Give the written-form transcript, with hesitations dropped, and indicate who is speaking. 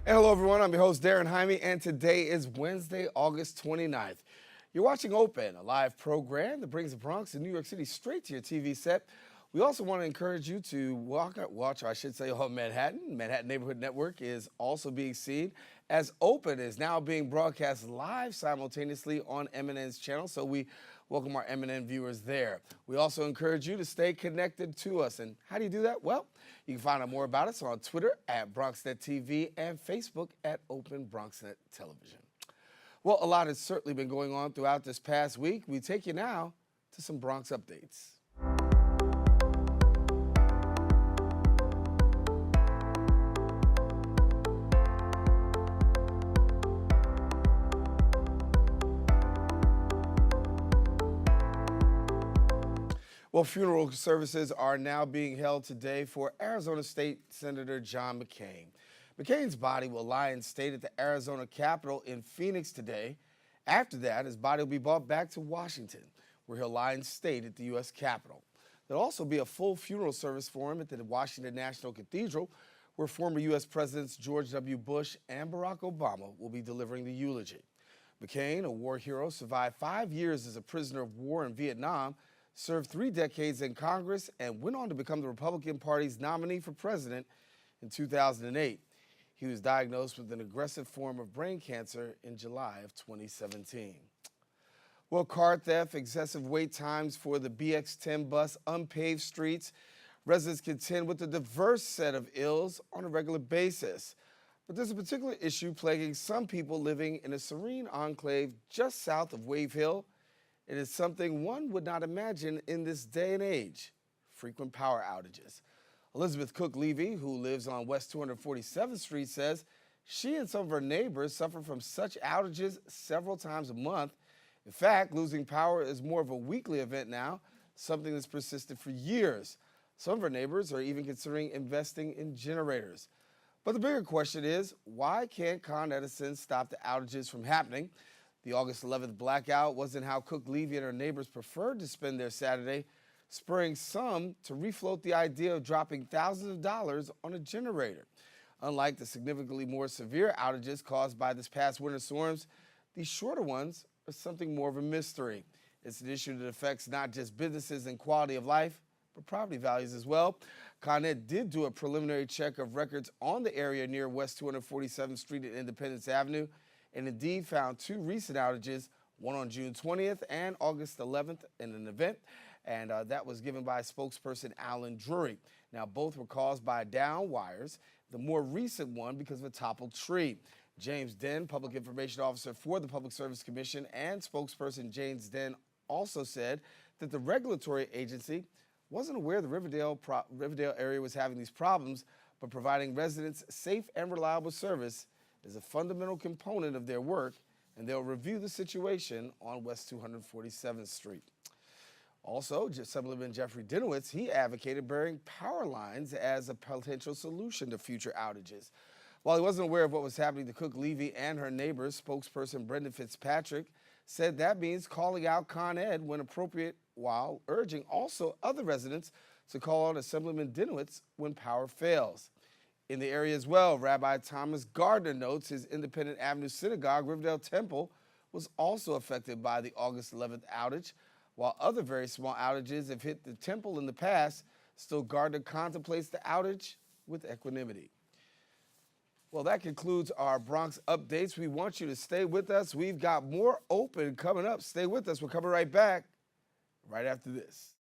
Speaker 1: And hello, everyone. I'm your host, Daren Jaime, and today is Wednesday, August 29th. You're watching Open, a live program that brings the Bronx and New York City straight to your TV set. We also want to encourage you to watch, or I should say, all Manhattan. Manhattan Neighborhood Network is also being seen, as Open is now being broadcast live simultaneously on MNN's channel, so we welcome our MNN viewers there. We also encourage you to stay connected to us. And how do you do that? Well, you can find out more about us on Twitter at BronxNet and Facebook at Open BronxNet Television. Well, a lot has certainly been going on throughout this past week. We take you now to some Bronx updates. Well, funeral services are now being held today for Arizona State Senator John McCain. McCain's body will lie in state at the Arizona Capitol in Phoenix today. After that, his body will be brought back to Washington, where he'll lie in state at the U.S. Capitol. There'll also be a full funeral service for him at the Washington National Cathedral, where former U.S. Presidents George W. Bush and Barack Obama will be delivering the eulogy. McCain, a war hero, survived 5 years as a prisoner of war in Vietnam, served 3 decades in Congress, and went on to become the Republican Party's nominee for president in 2008. He was diagnosed with an aggressive form of brain cancer in July of 2017. Well, car theft, excessive wait times for the BX10 bus, unpaved streets. Residents contend with a diverse set of ills on a regular basis. But there's a particular issue plaguing some people living in a serene enclave just south of Wave Hill. It is something one would not imagine in this day and age: frequent power outages. Elizabeth Cook Levy, who lives on West 247th Street, says she and some of her neighbors suffer from such outages several times a month. In fact, losing power is more of a weekly event now, something that's persisted for years. Some of her neighbors are even considering investing in generators. But the bigger question is, why can't Con Edison stop the outages from happening? The August 11th blackout wasn't how Cook Levy and her neighbors preferred to spend their Saturday, spurring some to refloat the idea of dropping thousands of dollars on a generator. Unlike the significantly more severe outages caused by this past winter storms, these shorter ones are something more of a mystery. It's an issue that affects not just businesses and quality of life, but property values as well. Con Ed did do a preliminary check of records on the area near West 247th Street and Independence Avenue, and indeed found 2 recent outages, one on June 20th and August 11th in an event, and that was given by spokesperson Alan Drury. Now, both were caused by down wires, the more recent one because of a toppled tree. James Den, Public Information Officer for the Public Service Commission, and spokesperson James Den also said that the regulatory agency wasn't aware the Riverdale area was having these problems, but providing residents safe and reliable service is a fundamental component of their work, and they'll review the situation on West 247th Street. Also, Assemblyman Jeffrey Dinowitz, he advocated burying power lines as a potential solution to future outages. While he wasn't aware of what was happening to Cook Levy and her neighbors, spokesperson Brendan Fitzpatrick said that means calling out Con Ed when appropriate, while urging also other residents to call on Assemblyman Dinowitz when power fails. In the area as well, Rabbi Thomas Gardner notes his Independence Avenue Synagogue, Riverdale Temple, was also affected by the August 11th outage. While other very small outages have hit the temple in the past, still Gardner contemplates the outage with equanimity. Well, that concludes our Bronx updates. We want you to stay with us. We've got more Open coming up. Stay with us. We're coming right back right after this.